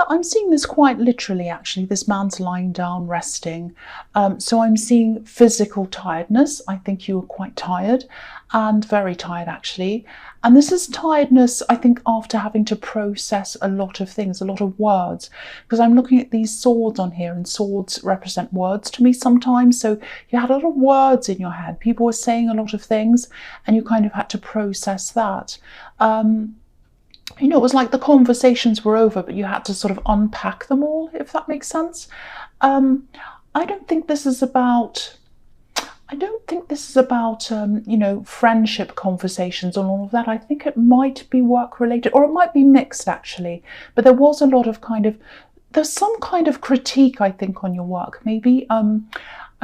I'm seeing this quite literally, actually. This man's lying down, resting. So I'm seeing physical tiredness. I think you were quite tired, and very tired, actually. And this is tiredness, I think, after having to process a lot of things, a lot of words. Because I'm looking at these swords on here, and swords represent words to me sometimes. So you had a lot of words in your head. People were saying a lot of things, and you kind of had to process that. You know, it was like the conversations were over, but you had to sort of unpack them all, if that makes sense. I don't think this is about, you know, friendship conversations and all of that. I think it might be work related, or it might be mixed, actually. But there was a lot of there's some kind of critique, I think, on your work. Maybe I'm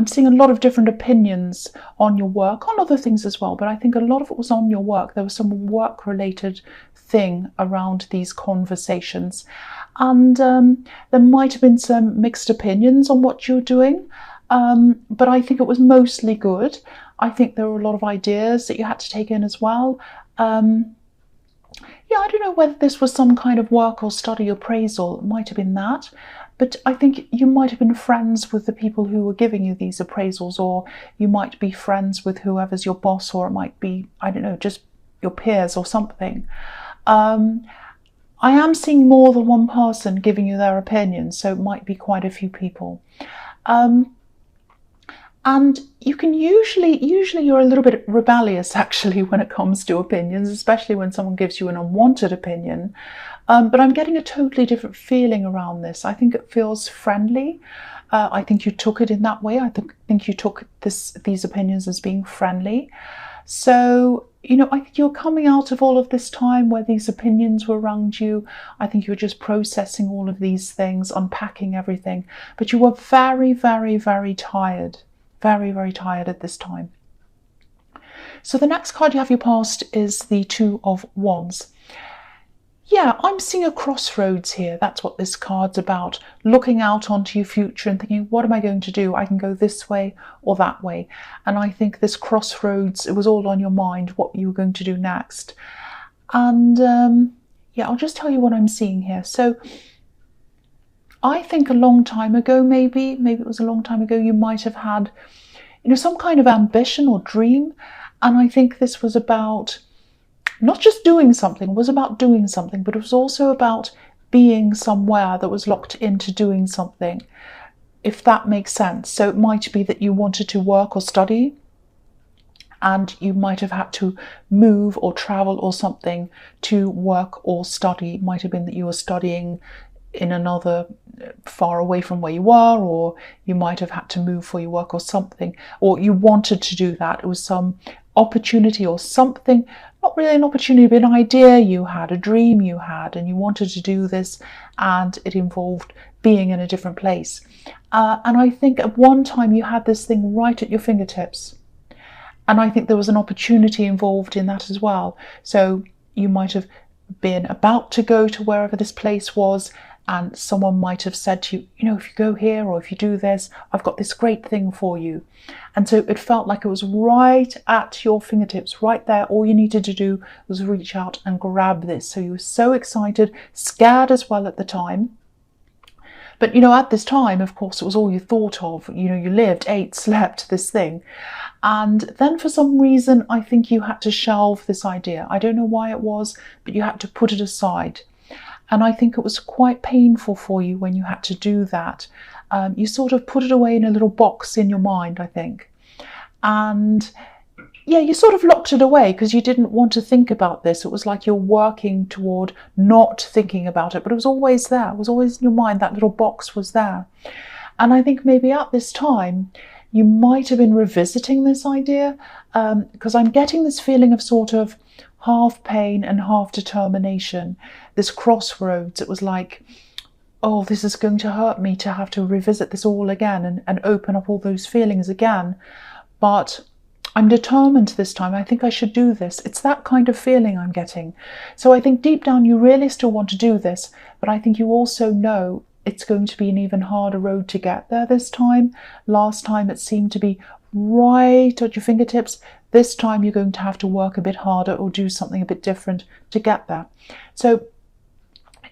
seeing a lot of different opinions on your work, on other things as well, but I think a lot of it was on your work. There was some work-related thing around these conversations. And there might have been some mixed opinions on what you're doing, but I think it was mostly good. I think there were a lot of ideas that you had to take in as well. Yeah, I don't know whether this was some kind of work or study appraisal. It might have been that. But I think you might have been friends with the people who were giving you these appraisals, or you might be friends with whoever's your boss, or it might be, I don't know, just your peers or something. I am seeing more than one person giving you their opinion, so it might be quite a few people. And you can usually you're a little bit rebellious, actually, when it comes to opinions, especially when someone gives you an unwanted opinion. But I'm getting a totally different feeling around this. I think it feels friendly. I think you took it in that way. I think you took these opinions as being friendly. So, you know, I think you're coming out of all of this time where these opinions were around you. I think you were just processing all of these things, unpacking everything. But you were very, very, very tired. Very, very tired at this time. So the next card you have your past is the Two of Wands. Yeah, I'm seeing a crossroads here. That's what this card's about. Looking out onto your future and thinking, what am I going to do? I can go this way or that way. And I think this crossroads, it was all on your mind, what you were going to do next. And yeah, I'll just tell you what I'm seeing here. So I think a long time ago, maybe it was a long time ago, you might have had, you know, some kind of ambition or dream. And I think this was about not just doing something, it was about doing something, but it was also about being somewhere that was locked into doing something, if that makes sense. So it might be that you wanted to work or study, and you might have had to move or travel or something to work or study. It might have been that you were studying in another, far away from where you were, or you might have had to move for your work or something, or you wanted to do that. It was some opportunity or something, not really an opportunity, but an idea you had, a dream you had, and you wanted to do this, and it involved being in a different place. And I think at one time you had this thing right at your fingertips. And I think there was an opportunity involved in that as well. So you might have been about to go to wherever this place was, and someone might have said to you, you know, if you go here or if you do this, I've got this great thing for you. And so it felt like it was right at your fingertips, right there. All you needed to do was reach out and grab this. So you were so excited, scared as well at the time. But, you know, at this time, of course, it was all you thought of. You know, you lived, ate, slept, this thing. And then for some reason, I think you had to shelve this idea. I don't know why it was, but you had to put it aside. And I think it was quite painful for you when you had to do that. You sort of put it away in a little box in your mind, I think. And yeah, you sort of locked it away because you didn't want to think about this. It was like you're working toward not thinking about it, but it was always there. It was always in your mind. That little box was there. And I think maybe at this time, you might have been revisiting this idea, because I'm getting this feeling of sort of half pain and half determination, this crossroads. It was like, oh, this is going to hurt me to have to revisit this all again and open up all those feelings again. But I'm determined this time. I think I should do this. It's that kind of feeling I'm getting. So I think deep down you really still want to do this, but I think you also know it's going to be an even harder road to get there this time. Last time it seemed to be right at your fingertips. This time you're going to have to work a bit harder or do something a bit different to get there. So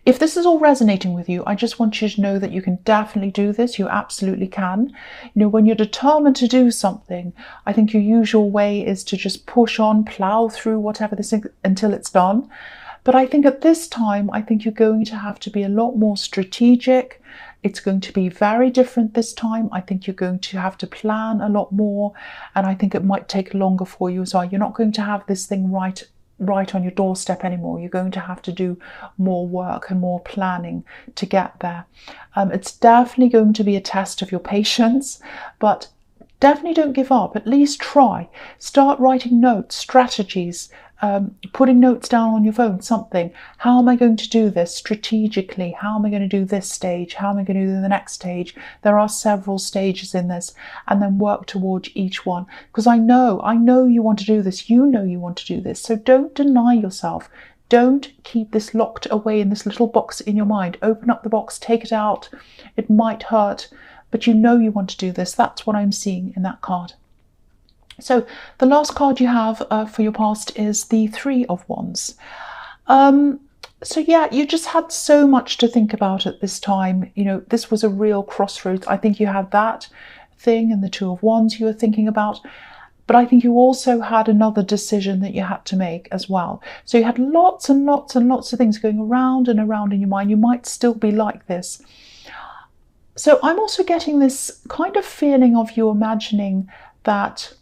If this is all resonating with you, I just want you to know that you can definitely do this. You absolutely can. You know, when you're determined to do something, I think your usual way is to just push on, plow through whatever this is until it's done. But I think at this time, I think you're going to have to be a lot more strategic. It's going to be very different this time. I think you're going to have to plan a lot more, and I think it might take longer for you as well. You're not going to have this thing right on your doorstep anymore. You're going to have to do more work and more planning to get there. It's definitely going to be a test of your patience, but definitely don't give up. At least try. Start writing notes, strategies, putting notes down on your phone, something. How am I going to do this strategically? How am I going to do this stage? How am I going to do the next stage? There are several stages in this, and then work towards each one. Because I know you want to do this. You know you want to do this. So don't deny yourself. Don't keep this locked away in this little box in your mind. Open up the box, take it out. It might hurt, but you know you want to do this. That's what I'm seeing in that card. So the last card you have for your past is the Three of Wands. So yeah, you just had so much to think about at this time. You know, this was a real crossroads. I think you had that thing and the Two of Wands you were thinking about, but I think you also had another decision that you had to make as well. So you had lots and lots and lots of things going around and around in your mind. You might still be like this. So I'm also getting this kind of feeling of you imagining that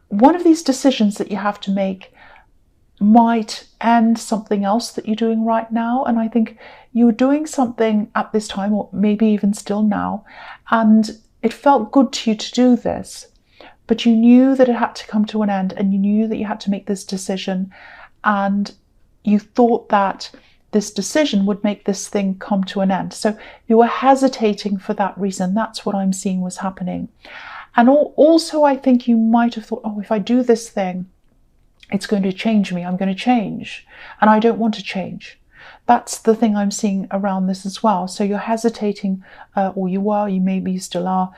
one of these decisions that you have to make might end something else that you're doing right now. And I think you're doing something at this time, or maybe even still now, and it felt good to you to do this, but you knew that it had to come to an end, and you knew that you had to make this decision, and you thought that this decision would make this thing come to an end. So you were hesitating for that reason. That's what I'm seeing was happening. And also, I think you might have thought, oh, if I do this thing, it's going to change me. I'm going to change. And I don't want to change. That's the thing I'm seeing around this as well. So you're hesitating, or you were, maybe you still are,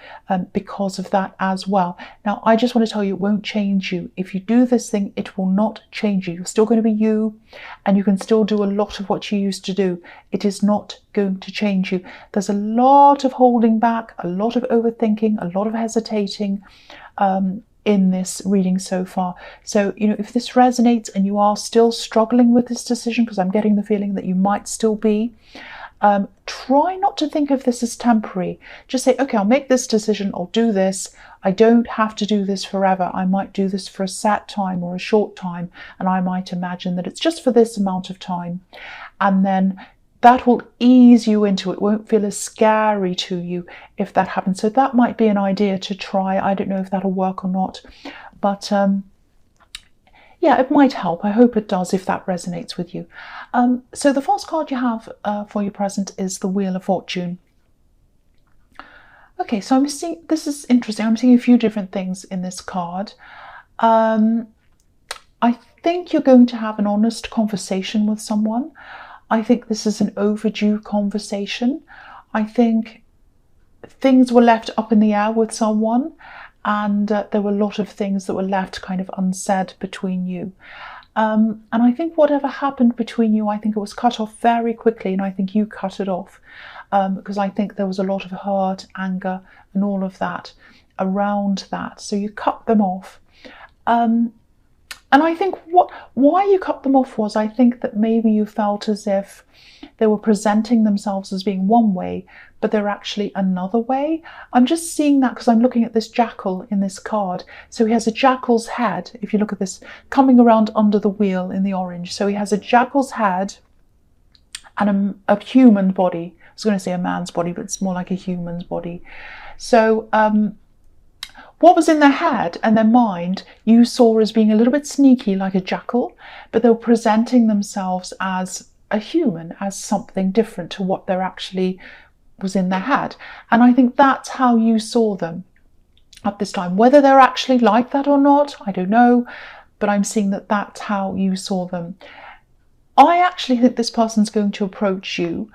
because of that as well. Now, I just want to tell you, it won't change you. If you do this thing, it will not change you. You're still going to be you, and you can still do a lot of what you used to do. It is not going to change you. There's a lot of holding back, a lot of overthinking, a lot of hesitating, in this reading so far. So, you know, if this resonates and you are still struggling with this decision, because I'm getting the feeling that you might still be, try not to think of this as temporary. Just say, okay, I'll make this decision, I'll do this. I don't have to do this forever. I might do this for a set time or a short time, and I might imagine that it's just for this amount of time. And then that will ease you into it. It won't feel as scary to you if that happens. So that might be an idea to try. I don't know if that'll work or not, but yeah, it might help. I hope it does if that resonates with you. So the first card you have for your present is the Wheel of Fortune. Okay, so I'm seeing, this is interesting. I'm seeing a few different things in this card. I think you're going to have an honest conversation with someone. I think this is an overdue conversation. I think things were left up in the air with someone, and there were a lot of things that were left kind of unsaid between you. And I think whatever happened between you, I think it was cut off very quickly, and I think you cut it off because I think there was a lot of hurt, anger, and all of that around that. So you cut them off. And I think why you cut them off was, I think that maybe you felt as if they were presenting themselves as being one way, but they're actually another way. I'm just seeing that because I'm looking at this jackal in this card. So he has a jackal's head, if you look at this, coming around under the wheel in the orange. So he has a jackal's head and a human body. I was going to say a man's body, but it's more like a human's body. So what was in their head and their mind, you saw as being a little bit sneaky, like a jackal, but they were presenting themselves as a human, as something different to what they're actually was in their head. And I think that's how you saw them at this time. Whether they're actually like that or not, I don't know, but I'm seeing that that's how you saw them. I actually think this person's going to approach you.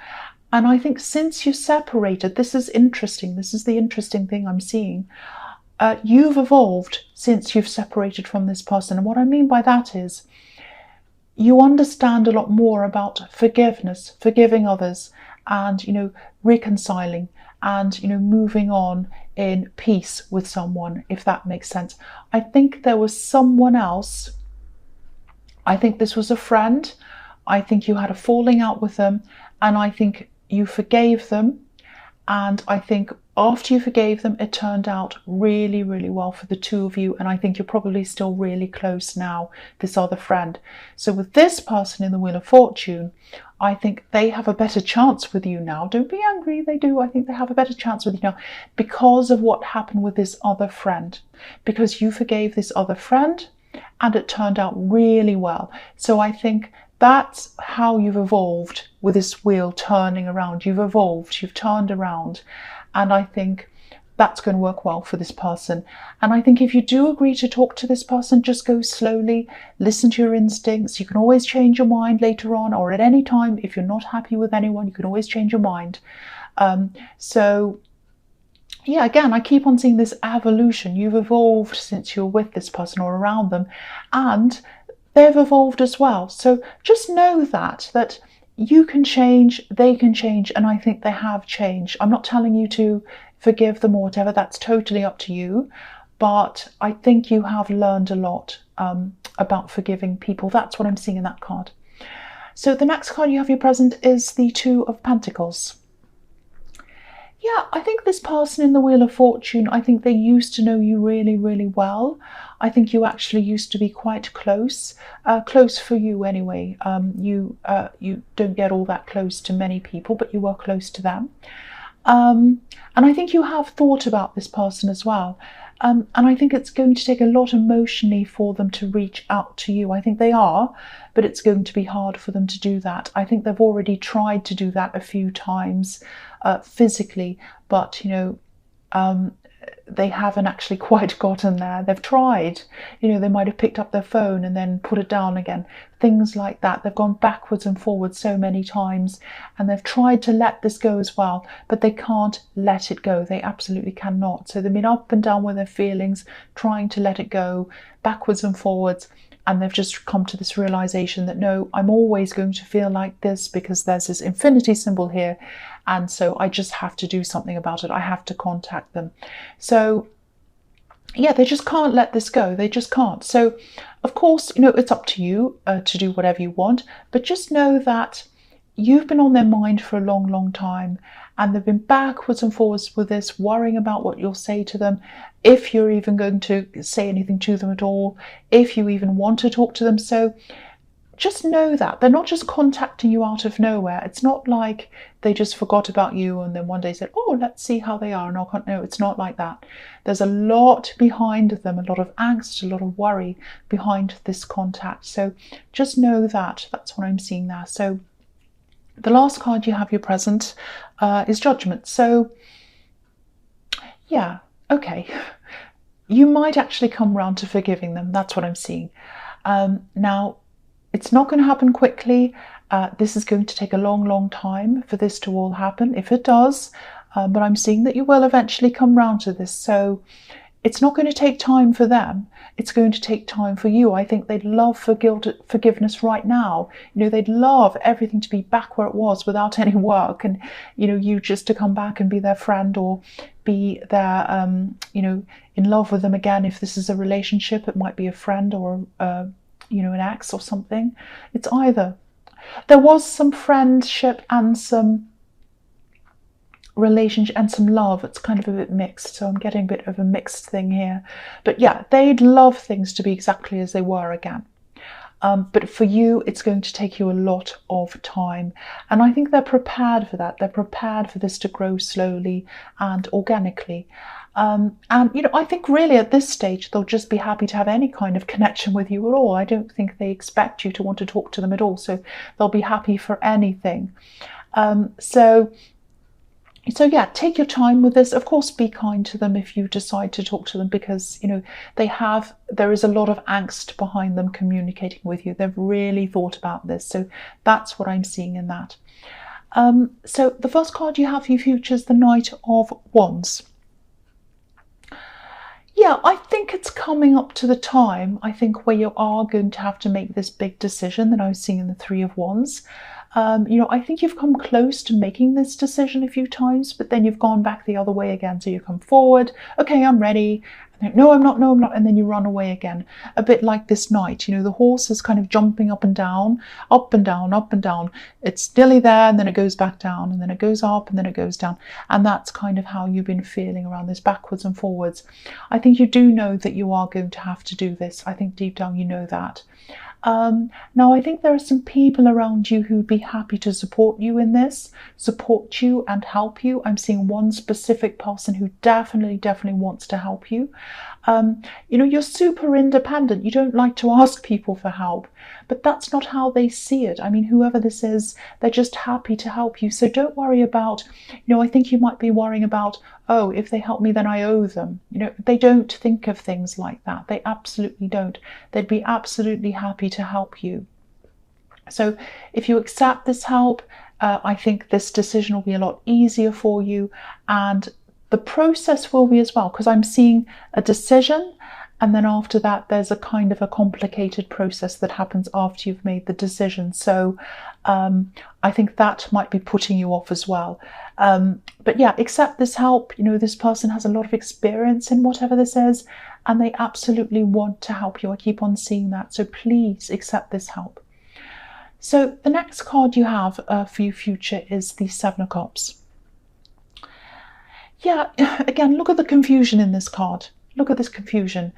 And I think since you separated, this is interesting. This is the interesting thing I'm seeing. You've evolved since you've separated from this person. And what I mean by that is you understand a lot more about forgiveness, forgiving others, and reconciling, and moving on in peace with someone, if that makes sense. I think there was someone else. I think this was a friend. I think you had a falling out with them, and I think you forgave them. And I think after you forgave them, it turned out really, really well for the two of you. And I think you're probably still really close now, this other friend. So with this person in the Wheel of Fortune, I think they have a better chance with you now. Don't be angry, they do. I think they have a better chance with you now because of what happened with this other friend. Because you forgave this other friend and it turned out really well. So I think that's how you've evolved with this wheel turning around. You've evolved, you've turned around. And I think that's going to work well for this person. And I think if you do agree to talk to this person, just go slowly, listen to your instincts. You can always change your mind later on, or at any time. If you're not happy with anyone, you can always change your mind. So yeah, again, I keep on seeing this evolution. You've evolved since you're with this person or around them, and they've evolved as well. So just know that you can change, they can change, and I think they have changed. I'm not telling you to forgive them or whatever, that's totally up to you. But I think you have learned a lot about forgiving people. That's what I'm seeing in that card. So the next card you have your present is the Two of Pentacles. Yeah, I think this person in the Wheel of Fortune, I think they used to know you really, really well. I think you actually used to be quite close, close for you anyway. You don't get all that close to many people, but you were close to them. And I think you have thought about this person as well. And I think it's going to take a lot emotionally for them to reach out to you. I think they are, but it's going to be hard for them to do that. I think they've already tried to do that a few times physically, but they haven't actually quite gotten there. They've tried, they might have picked up their phone and then put it down again, things like that. They've gone backwards and forwards so many times, and they've tried to let this go as well, but they can't let it go. They absolutely cannot. So they've been up and down with their feelings, trying to let it go, backwards and forwards, and they've just come to this realization that no, I'm always going to feel like this because there's this infinity symbol here, and so I just have to do something about it. I have to contact them. So yeah, they just can't let this go. They just can't. So of course, it's up to you to do whatever you want, but just know that you've been on their mind for a long, long time, and they've been backwards and forwards with this, worrying about what you'll say to them, if you're even going to say anything to them at all, if you even want to talk to them. So just know that they're not just contacting you out of nowhere. It's not like they just forgot about you and then one day said, oh, let's see how they are. No, it's not like that. There's a lot behind them, a lot of angst, a lot of worry behind this contact. So just know that. That's what I'm seeing there. So the last card you have your present is Judgment. So yeah, okay. You might actually come round to forgiving them. That's what I'm seeing. Now, it's not going to happen quickly. This is going to take a long, long time for this to all happen, if it does. But I'm seeing that you will eventually come round to this. So it's not going to take time for them. It's going to take time for you. I think they'd love forgiveness right now. They'd love everything to be back where it was without any work, and you just to come back and be their friend, or be their in love with them again. If this is a relationship, it might be a friend or an ex or something. It's either. There was some friendship and some relationship and some love. It's kind of a bit mixed, so I'm getting a bit of a mixed thing here. But yeah, they'd love things to be exactly as they were again. But for you, it's going to take you a lot of time, and I think they're prepared for that. They're prepared for this to grow slowly and organically. And I think really at this stage they'll just be happy to have any kind of connection with you at all. I don't think they expect you to want to talk to them at all, so they'll be happy for anything. So yeah, take your time with this. Of course, be kind to them if you decide to talk to them, because there is a lot of angst behind them communicating with you. They've really thought about this. So that's what I'm seeing in that. So the first card you have for your future is the Knight of Wands. Yeah, I think it's coming up to the time, I think, where you are going to have to make this big decision that I was seeing in the Three of Wands. I think you've come close to making this decision a few times, but then you've gone back the other way again. So you come forward, okay, I'm ready. And then, no, I'm not, no, I'm not. And then you run away again. A bit like this knight, the horse is kind of jumping up and down, up and down, up and down. It's nearly there, and then it goes back down, and then it goes up, and then it goes down. And that's kind of how you've been feeling around this, backwards and forwards. I think you do know that you are going to have to do this. I think deep down you know that. Now, I think there are some people around you who'd be happy to support you in this, support you and help you. I'm seeing one specific person who definitely wants to help you. You're super independent. You don't like to ask people for help, but that's not how they see it. I mean, whoever this is, they're just happy to help you. So don't worry about, I think you might be worrying about, oh, if they help me, then I owe them. They don't think of things like that. They absolutely don't. They'd be absolutely happy to help you. So if you accept this help, I think this decision will be a lot easier for you, and the process will be as well, because I'm seeing a decision, and then after that there's a kind of a complicated process that happens after you've made the decision. So I think that might be putting you off as well. But yeah, accept this help. This person has a lot of experience in whatever this is, and they absolutely want to help you. I keep on seeing that. So please accept this help. So the next card you have for your future is the Seven of Cups. Yeah, again, look at the confusion in this card. Look at this confusion.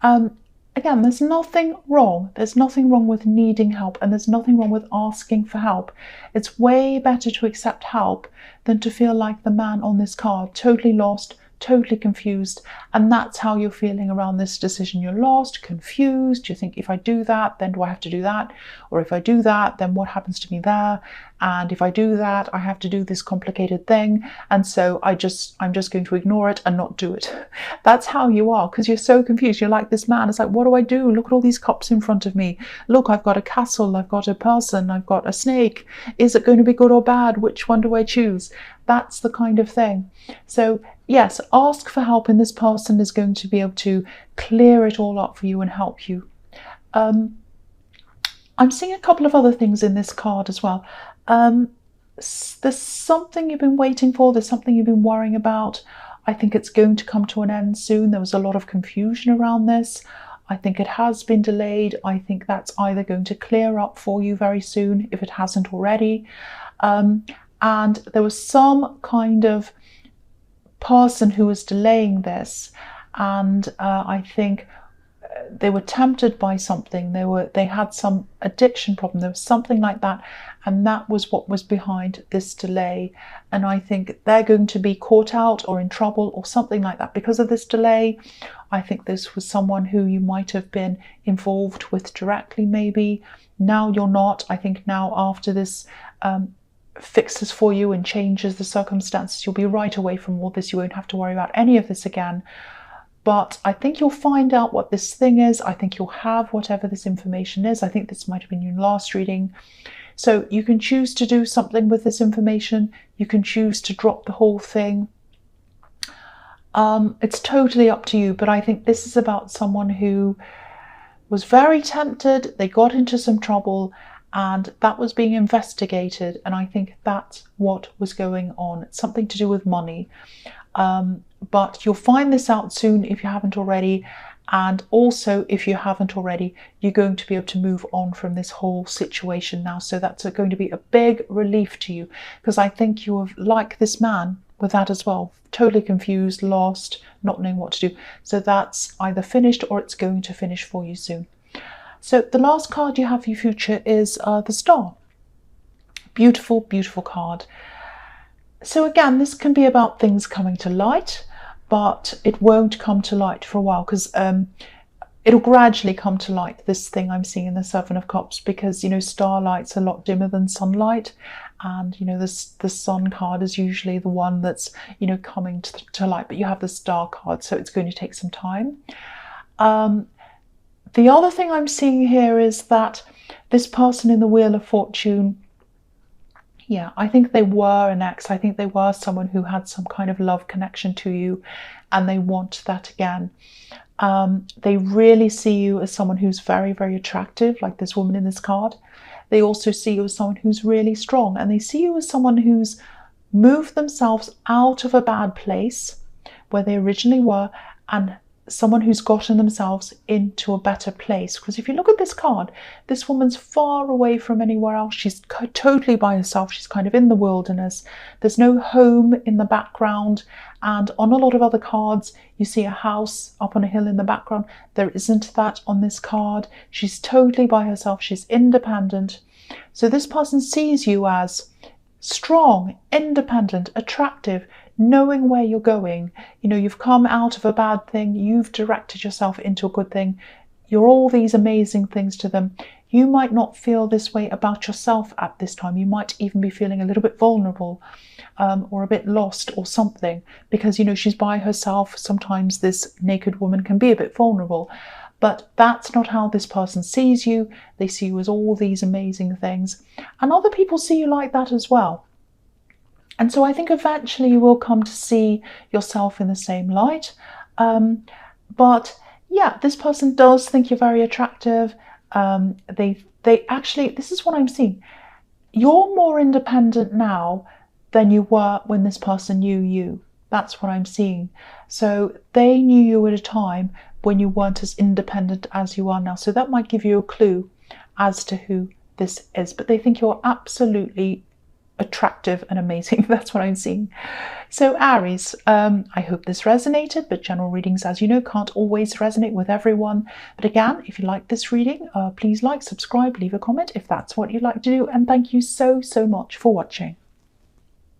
Again, there's nothing wrong. There's nothing wrong with needing help, and there's nothing wrong with asking for help. It's way better to accept help than to feel like the man on this card, totally lost, totally confused. And that's how you're feeling around this decision. You're lost, confused. You think, if I do that, then do I have to do that? Or if I do that, then what happens to me there? And if I do that, I have to do this complicated thing. And so I'm just going to ignore it and not do it. That's how you are, because you're so confused. You're like this man. It's like, what do I do? Look at all these cups in front of me. Look, I've got a castle. I've got a person. I've got a snake. Is it going to be good or bad? Which one do I choose? That's the kind of thing. So yes, ask for help, and this person is going to be able to clear it all up for you and help you. I'm seeing a couple of other things in this card as well. There's something you've been waiting for. There's something you've been worrying about. I think it's going to come to an end soon. There was a lot of confusion around this. I think it has been delayed. I think that's either going to clear up for you very soon, if it hasn't already. And there was some kind of person who was delaying this, and I think they were tempted by something. They had some addiction problem. There was something like that, and that was what was behind this delay. And I think they're going to be caught out or in trouble or something like that because of this delay. I think this was someone who you might have been involved with directly, maybe. Now you're not. I think now, after this fixes for you and changes the circumstances, you'll be right away from all this. You won't have to worry about any of this again. But I think you'll find out what this thing is. I think you'll have whatever this information is. I think this might have been your last reading. So you can choose to do something with this information. You can choose to drop the whole thing. It's totally up to you. But I think this is about someone who was very tempted. They got into some trouble, and that was being investigated. And I think that's what was going on. It's something to do with money. But you'll find this out soon if you haven't already. And also, if you haven't already, you're going to be able to move on from this whole situation now. So that's going to be a big relief to you, because I think you have, like this man with that as well, totally confused, lost, not knowing what to do. So that's either finished or it's going to finish for you soon. So the last card you have for your future is the Star. Beautiful, beautiful card. So again, this can be about things coming to light, but it won't come to light for a while, because it'll gradually come to light, this thing I'm seeing in the Seven of Cups, because, starlight's a lot dimmer than sunlight. And, the sun card is usually the one that's, coming to light, but you have the Star card, so it's going to take some time. The other thing I'm seeing here is that this person in the Wheel of Fortune, Yeah, I think they were an ex. I think they were someone who had some kind of love connection to you, and they want that again. They really see you as someone who's very, very attractive, like this woman in this card. They also see you as someone who's really strong, and they see you as someone who's moved themselves out of a bad place where they originally were, and someone who's gotten themselves into a better place. Because if you look at this card, this woman's far away from anywhere else. She's totally by herself. She's kind of in the wilderness. There's no home in the background. And on a lot of other cards, you see a house up on a hill in the background. There isn't that on this card. She's totally by herself. She's independent. So this person sees you as strong, independent, attractive, knowing where you're going. You know, you've come out of a bad thing, you've directed yourself into a good thing. You're all these amazing things to them. You might not feel this way about yourself at this time. You might even be feeling a little bit vulnerable, or a bit lost or something, because, you know, she's by herself. Sometimes this naked woman can be a bit vulnerable. But that's not how this person sees you. They see you as all these amazing things. And other people see you like that as well. And so I think eventually you will come to see yourself in the same light. But yeah, this person does think you're very attractive. They actually, this is what I'm seeing. You're more independent now than you were when this person knew you. That's what I'm seeing. So they knew you at a time when you weren't as independent as you are now. So that might give you a clue as to who this is. But they think you're absolutely attractive and amazing. That's what I'm seeing. So Aries, I hope this resonated, but general readings, as you know, can't always resonate with everyone. But again, if you like this reading, please like, subscribe, leave a comment if that's what you'd like to do. And thank you so, so much for watching.